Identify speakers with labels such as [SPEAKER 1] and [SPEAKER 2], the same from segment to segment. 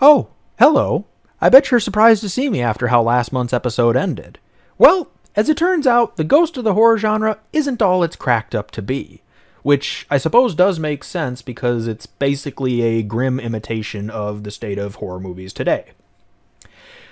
[SPEAKER 1] Oh, hello. I bet you're surprised to see me after how last month's episode ended. Well, as it turns out, the ghost of the horror genre isn't all it's cracked up to be. Which I suppose does make sense because it's basically a grim imitation of the state of horror movies today.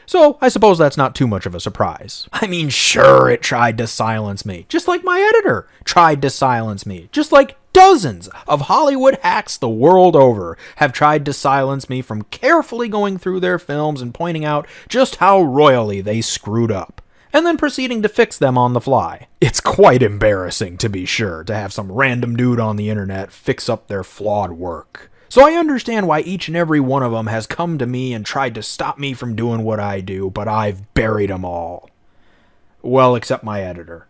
[SPEAKER 1] So I suppose that's not too much of a surprise. I mean, sure, it tried to silence me, just like my editor tried to silence me, just like dozens of Hollywood hacks the world over have tried to silence me from carefully going through their films and pointing out just how royally they screwed up, and then proceeding to fix them on the fly. It's quite embarrassing, to be sure, to have some random dude on the internet fix up their flawed work. So I understand why each and every one of them has come to me and tried to stop me from doing what I do, but I've buried them all. Well, except my editor.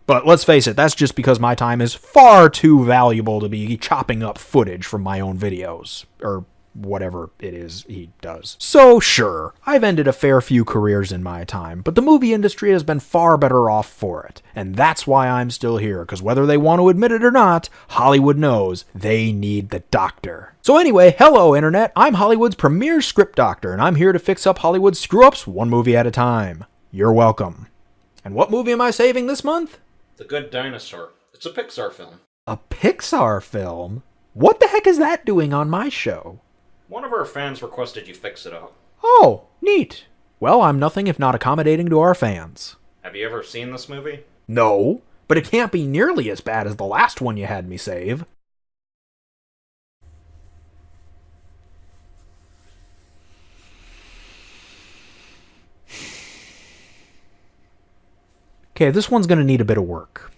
[SPEAKER 1] But let's face it, that's just because my time is far too valuable to be chopping up footage from my own videos. Or whatever it is he does. So sure, I've ended a fair few careers in my time, but the movie industry has been far better off for it. And that's why I'm still here, because whether they want to admit it or not, Hollywood knows they need the doctor. So anyway, hello internet, I'm Hollywood's premier script doctor, and I'm here to fix up Hollywood's screw-ups one movie at a time. You're welcome. And what movie am I saving this month?
[SPEAKER 2] The Good Dinosaur. It's a Pixar film.
[SPEAKER 1] A Pixar film? What the heck is that doing on my show?
[SPEAKER 2] One of our fans requested you fix it up.
[SPEAKER 1] Oh, neat. Well, I'm nothing if not accommodating to our fans.
[SPEAKER 2] Have you ever seen this movie?
[SPEAKER 1] No, but it can't be nearly as bad as the last one you had me save. Okay, this one's gonna need a bit of work.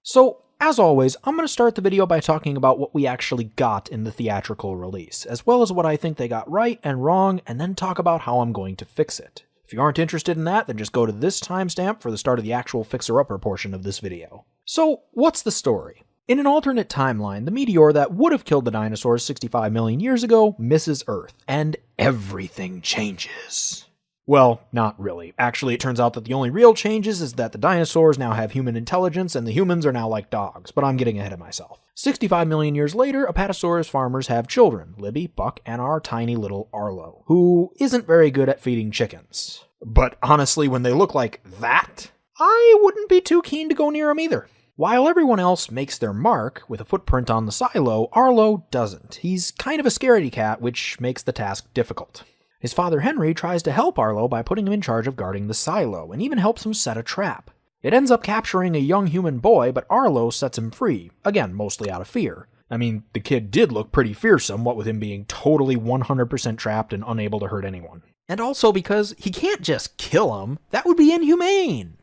[SPEAKER 1] So, as always, I'm going to start the video by talking about what we actually got in the theatrical release, as well as what I think they got right and wrong, and then talk about how I'm going to fix it. If you aren't interested in that, then just go to this timestamp for the start of the actual fixer-upper portion of this video. So, what's the story? In an alternate timeline, the meteor that would have killed the dinosaurs 65 million years ago misses Earth, and everything changes. Well, not really. Actually, it turns out that the only real changes is that the dinosaurs now have human intelligence and the humans are now like dogs, but I'm getting ahead of myself. 65 million years later, Apatosaurus farmers have children, Libby, Buck, and our tiny little Arlo, who isn't very good at feeding chickens. But honestly, when they look like that, I wouldn't be too keen to go near them either. While everyone else makes their mark with a footprint on the silo, Arlo doesn't. He's kind of a scaredy cat, which makes the task difficult. His father Henry tries to help Arlo by putting him in charge of guarding the silo, and even helps him set a trap. It ends up capturing a young human boy, but Arlo sets him free, again mostly out of fear. I mean, the kid did look pretty fearsome, what with him being totally 100% trapped and unable to hurt anyone. And also because he can't just kill him, that would be inhumane.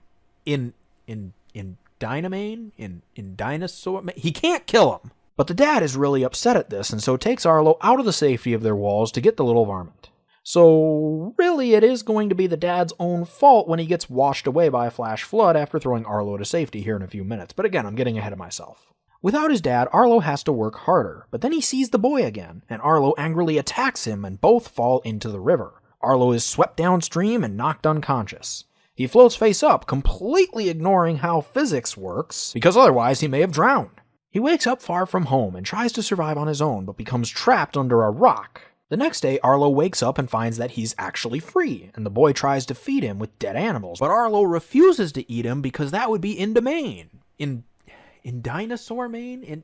[SPEAKER 1] In Dinosaur, he can't kill him. But the dad is really upset at this, and so takes Arlo out of the safety of their walls to get the little varmint. So, really, it is going to be the dad's own fault when he gets washed away by a flash flood after throwing Arlo to safety here in a few minutes, but again, I'm getting ahead of myself. Without his dad, Arlo has to work harder, but then he sees the boy again, and Arlo angrily attacks him and both fall into the river. Arlo is swept downstream and knocked unconscious. He floats face up, completely ignoring how physics works, because otherwise he may have drowned. He wakes up far from home and tries to survive on his own, but becomes trapped under a rock. The next day, Arlo wakes up and finds that he's actually free, and the boy tries to feed him with dead animals, but Arlo refuses to eat him because that would be inhumane. In dinosaur mane?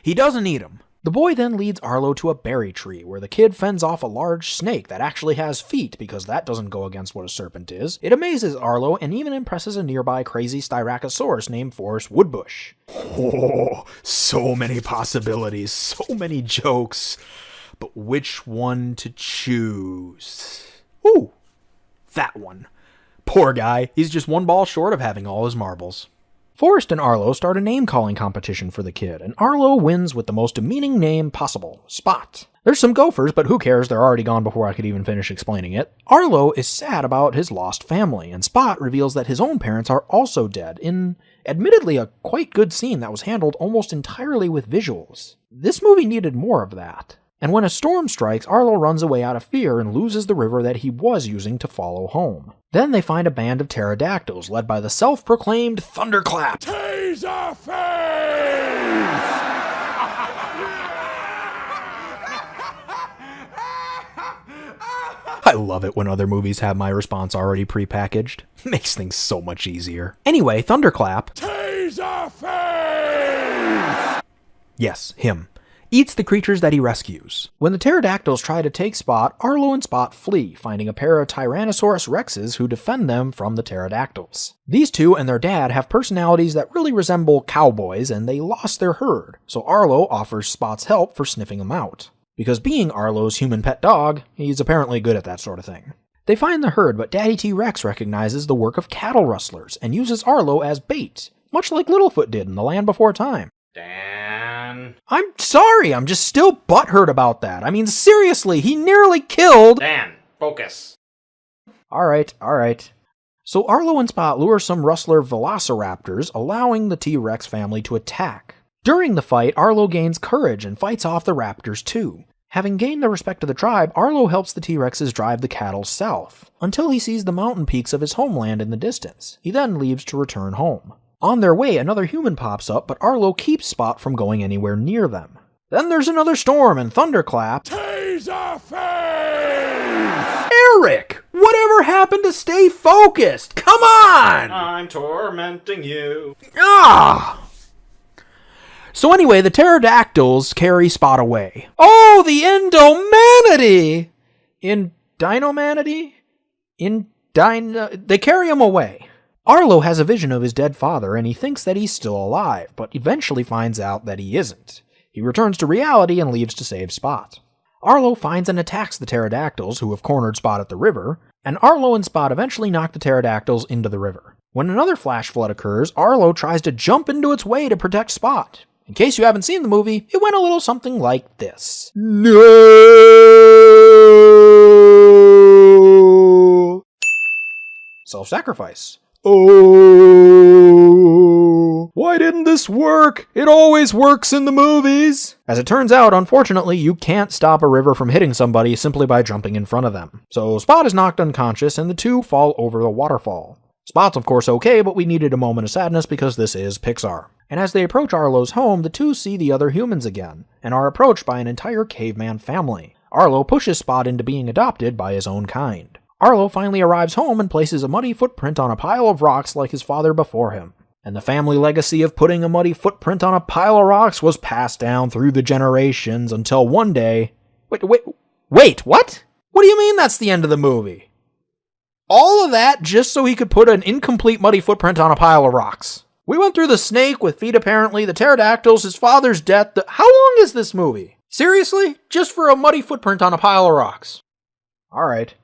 [SPEAKER 1] He doesn't eat him. The boy then leads Arlo to a berry tree, where the kid fends off a large snake that actually has feet, because that doesn't go against what a serpent is. It amazes Arlo, and even impresses a nearby crazy Styracosaurus named Forrest Woodbush. Oh, so many possibilities, so many jokes. But which one to choose? Ooh, that one. Poor guy, he's just one ball short of having all his marbles. Forrest and Arlo start a name-calling competition for the kid, and Arlo wins with the most demeaning name possible, Spot. There's some gophers, but who cares, they're already gone before I could even finish explaining it. Arlo is sad about his lost family, and Spot reveals that his own parents are also dead, in admittedly a quite good scene that was handled almost entirely with visuals. This movie needed more of that. And when a storm strikes, Arlo runs away out of fear and loses the river that he was using to follow home. Then they find a band of pterodactyls led by the self-proclaimed Thunderclap.
[SPEAKER 3] Taserface!
[SPEAKER 1] I love it when other movies have my response already prepackaged. Makes things so much easier. Anyway, Thunderclap,
[SPEAKER 3] Taserface!
[SPEAKER 1] yes, him, eats the creatures that he rescues. When the pterodactyls try to take Spot, Arlo and Spot flee, finding a pair of Tyrannosaurus Rexes who defend them from the pterodactyls. These two and their dad have personalities that really resemble cowboys, and they lost their herd, so Arlo offers Spot's help for sniffing them out. Because being Arlo's human pet dog, he's apparently good at that sort of thing. They find the herd, but Daddy T-Rex recognizes the work of cattle rustlers and uses Arlo as bait, much like Littlefoot did in The Land Before Time.
[SPEAKER 2] Dan.
[SPEAKER 1] I'm sorry, I'm just still butthurt about that. I mean, seriously, he nearly killed...
[SPEAKER 2] Dan, focus.
[SPEAKER 1] Alright. So Arlo and Spot lure some rustler velociraptors, allowing the T-Rex family to attack. During the fight, Arlo gains courage and fights off the raptors too. Having gained the respect of the tribe, Arlo helps the T-Rexes drive the cattle south, until he sees the mountain peaks of his homeland in the distance. He then leaves to return home. On their way, another human pops up, but Arlo keeps Spot from going anywhere near them. Then there's another storm and Thunderclap.
[SPEAKER 3] Taserface!
[SPEAKER 1] Eric! Whatever happened to stay focused? Come on!
[SPEAKER 2] I'm tormenting you.
[SPEAKER 1] Ah! So anyway, the pterodactyls carry Spot away. Oh, the Indomanity! They carry him away. Arlo has a vision of his dead father, and he thinks that he's still alive, but eventually finds out that he isn't. He returns to reality and leaves to save Spot. Arlo finds and attacks the pterodactyls, who have cornered Spot at the river, and Arlo and Spot eventually knock the pterodactyls into the river. When another flash flood occurs, Arlo tries to jump into its way to protect Spot. In case you haven't seen the movie, it went a little something like this. No! Self-sacrifice. Oh, why didn't this work? It always works in the movies. As it turns out, unfortunately, you can't stop a river from hitting somebody simply by jumping in front of them. So Spot is knocked unconscious and the two fall over the waterfall. Spot's of course okay, but we needed a moment of sadness because this is Pixar. And as they approach Arlo's home, the two see the other humans again, and are approached by an entire caveman family. Arlo pushes Spot into being adopted by his own kind. Arlo finally arrives home and places a muddy footprint on a pile of rocks like his father before him. And the family legacy of putting a muddy footprint on a pile of rocks was passed down through the generations until one day... Wait, what? What do you mean that's the end of the movie? All of that just so he could put an incomplete muddy footprint on a pile of rocks. We went through the snake with feet apparently, the pterodactyls, his father's death. How long is this movie? Seriously? Just for a muddy footprint on a pile of rocks. Alright.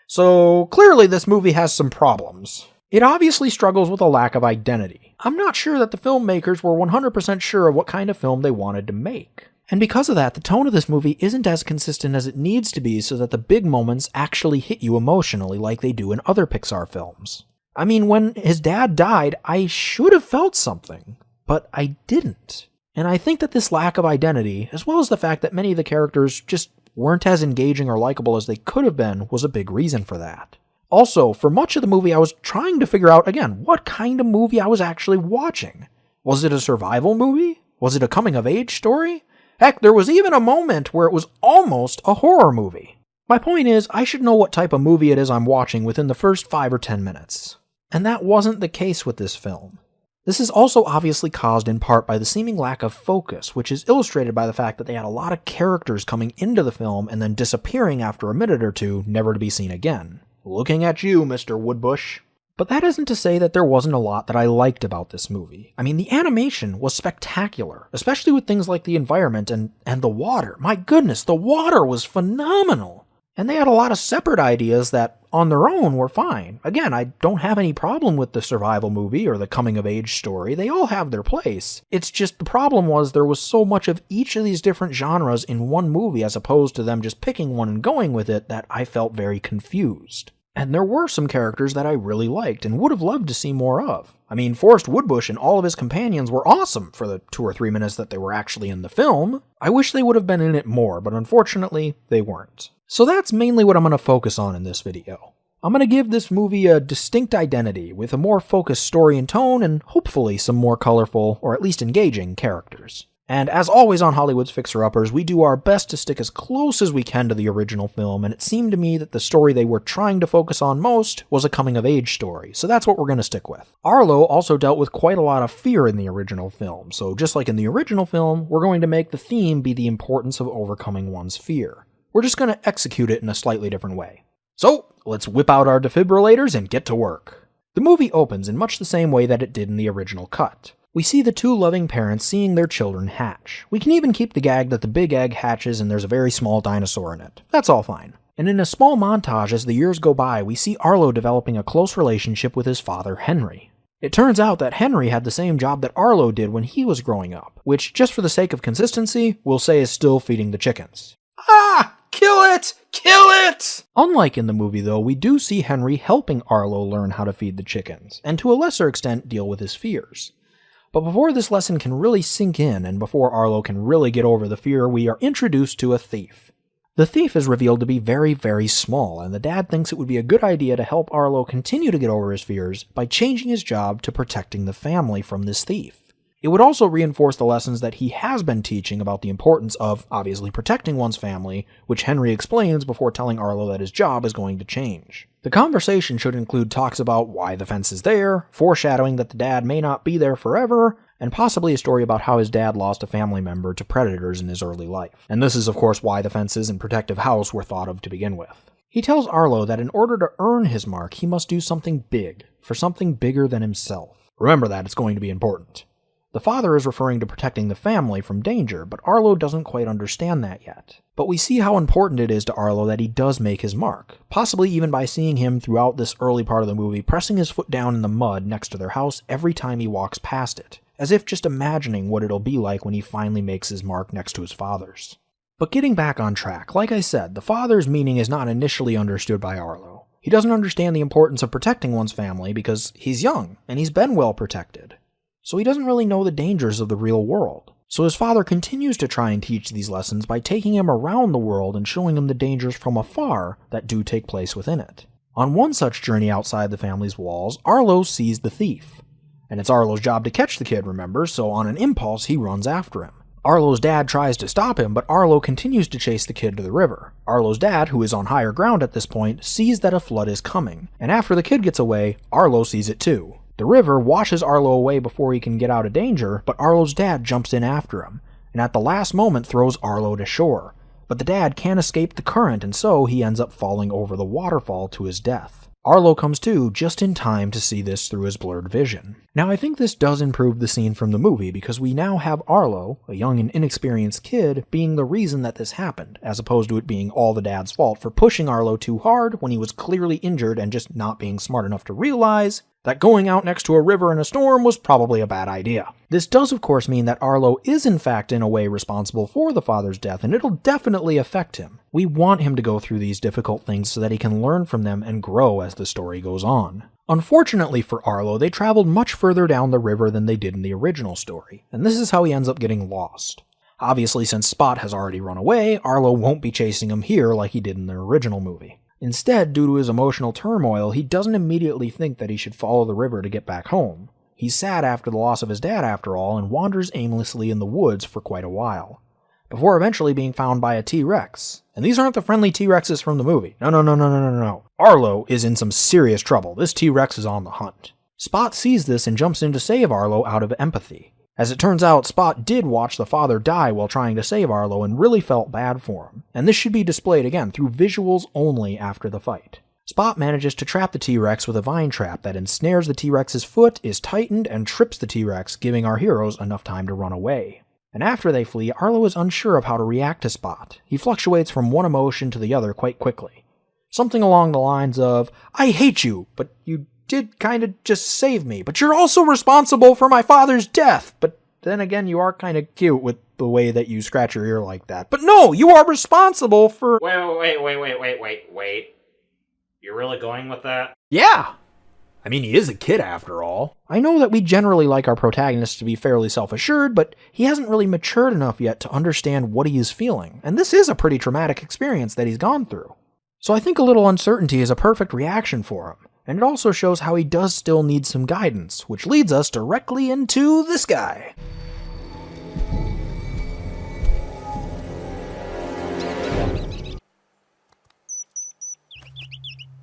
[SPEAKER 1] So, clearly this movie has some problems. It obviously struggles with a lack of identity. I'm not sure that the filmmakers were 100% sure of what kind of film they wanted to make. And because of that, the tone of this movie isn't as consistent as it needs to be so that the big moments actually hit you emotionally like they do in other Pixar films. I mean, when his dad died, I should have felt something, but I didn't. And I think that this lack of identity, as well as the fact that many of the characters just weren't as engaging or likable as they could have been, was a big reason for that. Also, for much of the movie, I was trying to figure out, again, what kind of movie I was actually watching. Was it a survival movie? Was it a coming-of-age story? Heck, there was even a moment where it was almost a horror movie. My point is, I should know what type of movie it is I'm watching within the first 5 or 10 minutes. And that wasn't the case with this film. This is also obviously caused in part by the seeming lack of focus, which is illustrated by the fact that they had a lot of characters coming into the film and then disappearing after a minute or two, never to be seen again. Looking at you, Mr. Woodbush. But that isn't to say that there wasn't a lot that I liked about this movie. I mean, the animation was spectacular, especially with things like the environment and the water. My goodness, the water was phenomenal. And they had a lot of separate ideas that, on their own, were fine. Again, I don't have any problem with the survival movie or the coming-of-age story. They all have their place. It's just the problem was there was so much of each of these different genres in one movie as opposed to them just picking one and going with it that I felt very confused. And there were some characters that I really liked and would have loved to see more of. I mean, Forrest Woodbush and all of his companions were awesome for the 2 or 3 minutes that they were actually in the film. I wish they would have been in it more, but unfortunately, they weren't. So that's mainly what I'm going to focus on in this video. I'm going to give this movie a distinct identity with a more focused story and tone and hopefully some more colorful, or at least engaging, characters. And as always on Hollywood's Fixer-Uppers, we do our best to stick as close as we can to the original film, and it seemed to me that the story they were trying to focus on most was a coming-of-age story, so that's what we're going to stick with. Arlo also dealt with quite a lot of fear in the original film, so just like in the original film, we're going to make the theme be the importance of overcoming one's fear. We're just going to execute it in a slightly different way. So, let's whip out our defibrillators and get to work. The movie opens in much the same way that it did in the original cut. We see the two loving parents seeing their children hatch. We can even keep the gag that the big egg hatches and there's a very small dinosaur in it. That's all fine. And in a small montage as the years go by, we see Arlo developing a close relationship with his father, Henry. It turns out that Henry had the same job that Arlo did when he was growing up, which, just for the sake of consistency, we'll say is still feeding the chickens.
[SPEAKER 2] Ah! Kill it! Kill it!
[SPEAKER 1] Unlike in the movie, though, we do see Henry helping Arlo learn how to feed the chickens, and to a lesser extent deal with his fears. But before this lesson can really sink in, and before Arlo can really get over the fear, we are introduced to a thief. The thief is revealed to be very, very small, and the dad thinks it would be a good idea to help Arlo continue to get over his fears by changing his job to protecting the family from this thief. It would also reinforce the lessons that he has been teaching about the importance of, obviously, protecting one's family, which Henry explains before telling Arlo that his job is going to change. The conversation should include talks about why the fence is there, foreshadowing that the dad may not be there forever, and possibly a story about how his dad lost a family member to predators in his early life. And this is, of course, why the fences and protective house were thought of to begin with. He tells Arlo that in order to earn his mark, he must do something big, for something bigger than himself. Remember that, it's going to be important. The father is referring to protecting the family from danger, but Arlo doesn't quite understand that yet. But we see how important it is to Arlo that he does make his mark, possibly even by seeing him throughout this early part of the movie pressing his foot down in the mud next to their house every time he walks past it, as if just imagining what it'll be like when he finally makes his mark next to his father's. But getting back on track, like I said, the father's meaning is not initially understood by Arlo. He doesn't understand the importance of protecting one's family because he's young, and he's been well protected. So he doesn't really know the dangers of the real world. So his father continues to try and teach these lessons by taking him around the world and showing him the dangers from afar that do take place within it. On one such journey outside the family's walls, Arlo sees the thief. And it's Arlo's job to catch the kid, remember, so on an impulse he runs after him. Arlo's dad tries to stop him, but Arlo continues to chase the kid to the river. Arlo's dad, who is on higher ground at this point, sees that a flood is coming, and after the kid gets away, Arlo sees it too. The river washes Arlo away before he can get out of danger, but Arlo's dad jumps in after him, and at the last moment throws Arlo to shore. But the dad can't escape the current, and so he ends up falling over the waterfall to his death. Arlo comes to just in time to see this through his blurred vision. Now I think this does improve the scene from the movie, because we now have Arlo, a young and inexperienced kid, being the reason that this happened, as opposed to it being all the dad's fault for pushing Arlo too hard when he was clearly injured and just not being smart enough to realize that going out next to a river in a storm was probably a bad idea. This does of course mean that Arlo is in fact in a way responsible for the father's death, and it'll definitely affect him. We want him to go through these difficult things so that he can learn from them and grow as the story goes on. Unfortunately for Arlo, they traveled much further down the river than they did in the original story, and this is how he ends up getting lost. Obviously, since Spot has already run away, Arlo won't be chasing him here like he did in the original movie. Instead, due to his emotional turmoil, he doesn't immediately think that he should follow the river to get back home. He's sad after the loss of his dad after all, and wanders aimlessly in the woods for quite a while, before eventually being found by a T-Rex. And these aren't the friendly T-Rexes from the movie. No. Arlo is in some serious trouble. This T-Rex is on the hunt. Spot sees this and jumps in to save Arlo out of empathy. As it turns out, Spot did watch the father die while trying to save Arlo and really felt bad for him, and this should be displayed again through visuals only after the fight. Spot manages to trap the T-Rex with a vine trap that ensnares the T-Rex's foot, is tightened, and trips the T-Rex, giving our heroes enough time to run away. And after they flee, Arlo is unsure of how to react to Spot. He fluctuates from one emotion to the other quite quickly. Something along the lines of, "I hate you, but you did kind of just save me, but you're also responsible for my father's death, but then again you are kind of cute with the way that you scratch your ear like that. But no, you are responsible for..."
[SPEAKER 2] Wait. You're really going with that?
[SPEAKER 1] Yeah! I mean, he is a kid after all. I know that we generally like our protagonist to be fairly self-assured, but he hasn't really matured enough yet to understand what he is feeling, and this is a pretty traumatic experience that he's gone through. So I think a little uncertainty is a perfect reaction for him, and it also shows how he does still need some guidance, which leads us directly into this guy.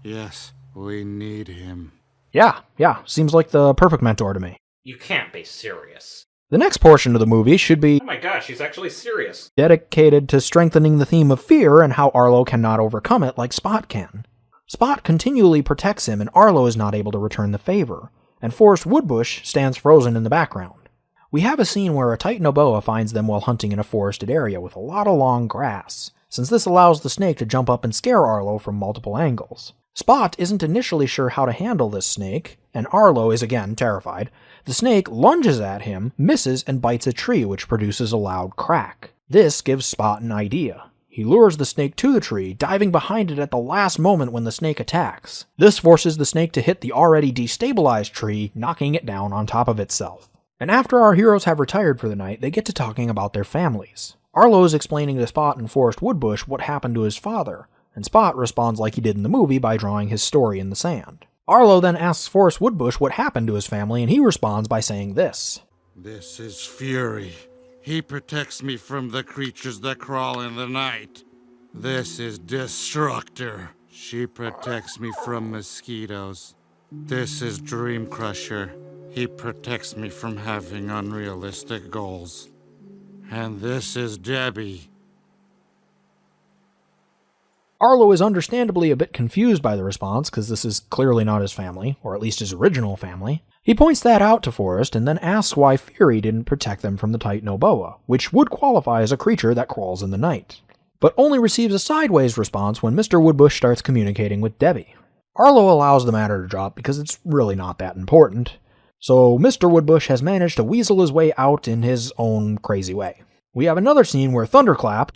[SPEAKER 3] Yes, we need him.
[SPEAKER 1] Yeah, seems like the perfect mentor to me.
[SPEAKER 2] You can't be serious.
[SPEAKER 1] The next portion of the movie should be
[SPEAKER 2] Oh my gosh, he's actually serious.
[SPEAKER 1] dedicated to strengthening the theme of fear and how Arlo cannot overcome it like Spot can. Spot continually protects him and Arlo is not able to return the favor, and Forest Woodbush stands frozen in the background. We have a scene where a Titanoboa finds them while hunting in a forested area with a lot of long grass, since this allows the snake to jump up and scare Arlo from multiple angles. Spot isn't initially sure how to handle this snake, and Arlo is again terrified. The snake lunges at him, misses, and bites a tree, which produces a loud crack. This gives Spot an idea. He lures the snake to the tree, diving behind it at the last moment when the snake attacks. This forces the snake to hit the already destabilized tree, knocking it down on top of itself. And after our heroes have retired for the night, they get to talking about their families. Arlo is explaining to Spot and Forest Woodbush what happened to his father, and Spot responds like he did in the movie by drawing his story in the sand. Arlo then asks Forest Woodbush what happened to his family, and he responds by saying this.
[SPEAKER 3] This is Fury. He protects me from the creatures that crawl in the night. This is Destructor. She protects me from mosquitoes. This is Dream Crusher. He protects me from having unrealistic goals. And this is Debbie.
[SPEAKER 1] Arlo is understandably a bit confused by the response, because this is clearly not his family, or at least his original family. He points that out to Forrest and then asks why Fury didn't protect them from the Titanoboa, which would qualify as a creature that crawls in the night, but only receives a sideways response when Mr. Woodbush starts communicating with Debbie. Arlo allows the matter to drop because it's really not that important, so Mr. Woodbush has managed to weasel his way out in his own crazy way. We have another scene where Thunderclap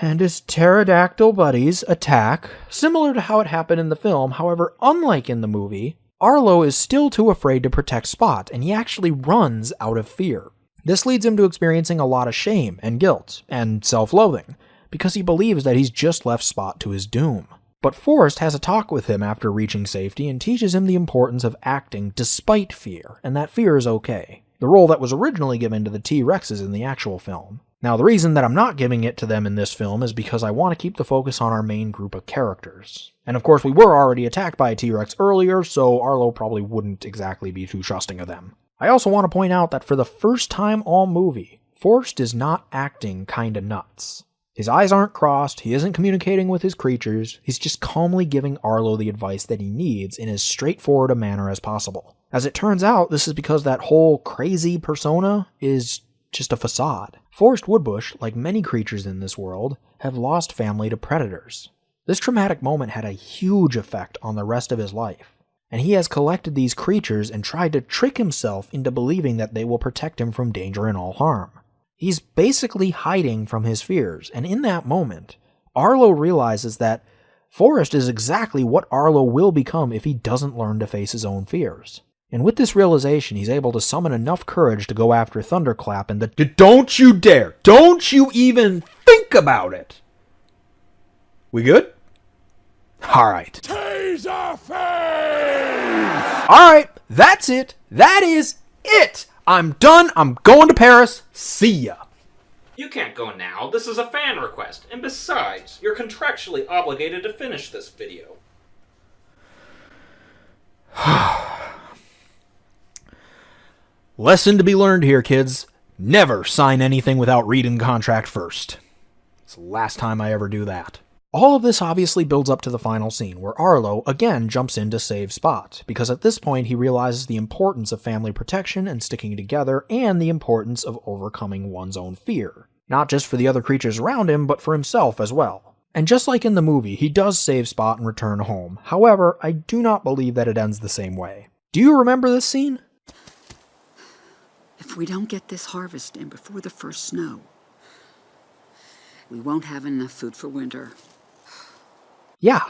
[SPEAKER 1] and his pterodactyl buddies attack, similar to how it happened in the film. However, unlike in the movie, Arlo is still too afraid to protect Spot, and he actually runs out of fear. This leads him to experiencing a lot of shame and guilt, and self-loathing, because he believes that he's just left Spot to his doom. But Forrest has a talk with him after reaching safety and teaches him the importance of acting despite fear, and that fear is okay. The role that was originally given to the T-Rexes in the actual film. Now, the reason that I'm not giving it to them in this film is because I want to keep the focus on our main group of characters. And of course, we were already attacked by a T-Rex earlier, so Arlo probably wouldn't exactly be too trusting of them. I also want to point out that for the first time all movie, Forrest is not acting kinda nuts. His eyes aren't crossed, he isn't communicating with his creatures, he's just calmly giving Arlo the advice that he needs in as straightforward a manner as possible. As it turns out, this is because that whole crazy persona is just a facade. Forest Woodbush, like many creatures in this world, have lost family to predators. This traumatic moment had a huge effect on the rest of his life, and he has collected these creatures and tried to trick himself into believing that they will protect him from danger and all harm. He's basically hiding from his fears, and in that moment, Arlo realizes that Forrest is exactly what Arlo will become if he doesn't learn to face his own fears. And with this realization, he's able to summon enough courage to go after Thunderclap and Don't you dare! Don't you even think about it! We good? Alright.
[SPEAKER 3] Taserface!
[SPEAKER 1] Alright, that's it. That is it! I'm done. I'm going to Paris. See ya.
[SPEAKER 2] You can't go now. This is a fan request. And besides, you're contractually obligated to finish this video.
[SPEAKER 1] Lesson to be learned here, kids. Never sign anything without reading the contract first. It's the last time I ever do that. All of this obviously builds up to the final scene, where Arlo again jumps in to save Spot, because at this point he realizes the importance of family protection and sticking together, and the importance of overcoming one's own fear. Not just for the other creatures around him, but for himself as well. And just like in the movie, he does save Spot and return home. However, I do not believe that it ends the same way. Do you remember this scene?
[SPEAKER 4] If we don't get this harvest in before the first snow, we won't have enough food for winter.
[SPEAKER 1] Yeah,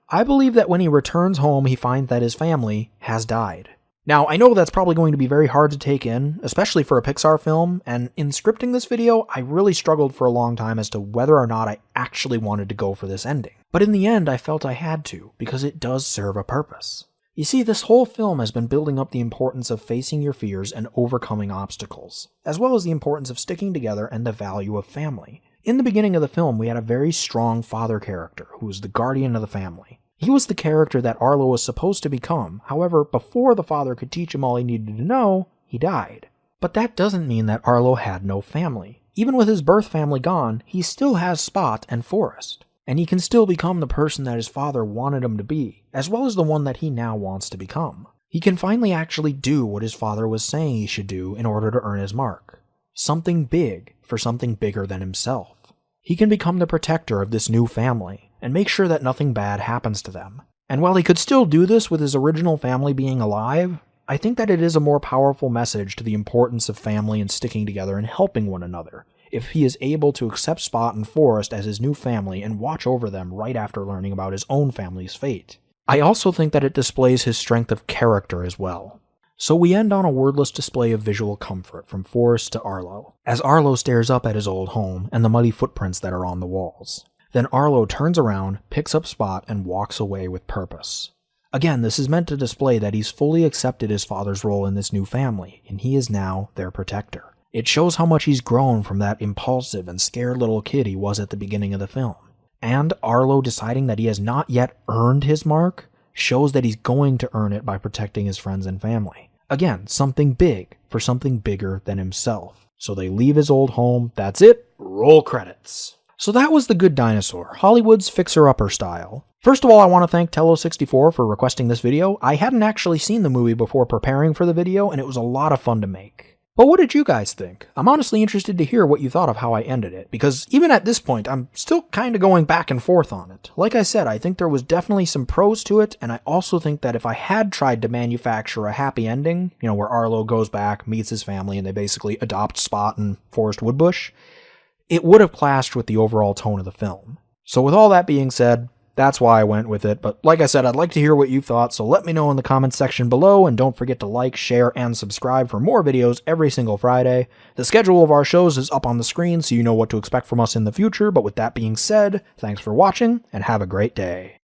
[SPEAKER 1] I believe that when he returns home, he finds that his family has died. Now, I know that's probably going to be very hard to take in, especially for a Pixar film, and in scripting this video, I really struggled for a long time as to whether or not I actually wanted to go for this ending. But in the end, I felt I had to, because it does serve a purpose. You see, this whole film has been building up the importance of facing your fears and overcoming obstacles, as well as the importance of sticking together and the value of family. In the beginning of the film, we had a very strong father character, who was the guardian of the family. He was the character that Arlo was supposed to become, however, before the father could teach him all he needed to know, he died. But that doesn't mean that Arlo had no family. Even with his birth family gone, he still has Spot and Forest. And he can still become the person that his father wanted him to be, as well as the one that he now wants to become. He can finally actually do what his father was saying he should do in order to earn his mark. Something big for something bigger than himself. He can become the protector of this new family, and make sure that nothing bad happens to them. And while he could still do this with his original family being alive, I think that it is a more powerful message to the importance of family and sticking together and helping one another, if he is able to accept Spot and Forest as his new family and watch over them right after learning about his own family's fate. I also think that it displays his strength of character as well. So we end on a wordless display of visual comfort from Forest to Arlo, as Arlo stares up at his old home and the muddy footprints that are on the walls. Then Arlo turns around, picks up Spot, and walks away with purpose. Again, this is meant to display that he's fully accepted his father's role in this new family, and he is now their protector. It shows how much he's grown from that impulsive and scared little kid he was at the beginning of the film. And Arlo deciding that he has not yet earned his mark shows that he's going to earn it by protecting his friends and family. Again, something big for something bigger than himself. So they leave his old home, that's it, roll credits. So that was The Good Dinosaur, Hollywood's fixer-upper style. First of all, I want to thank Tello64 for requesting this video. I hadn't actually seen the movie before preparing for the video, and it was a lot of fun to make. But what did you guys think? I'm honestly interested to hear what you thought of how I ended it, because even at this point, I'm still kind of going back and forth on it. Like I said, I think there was definitely some pros to it, and I also think that if I had tried to manufacture a happy ending, where Arlo goes back, meets his family, and they basically adopt Spot and Forest Woodbush, it would have clashed with the overall tone of the film. So with all that being said, that's why I went with it, but like I said, I'd like to hear what you thought, so let me know in the comments section below, and don't forget to like, share, and subscribe for more videos every single Friday. The schedule of our shows is up on the screen, so you know what to expect from us in the future, but with that being said, thanks for watching, and have a great day.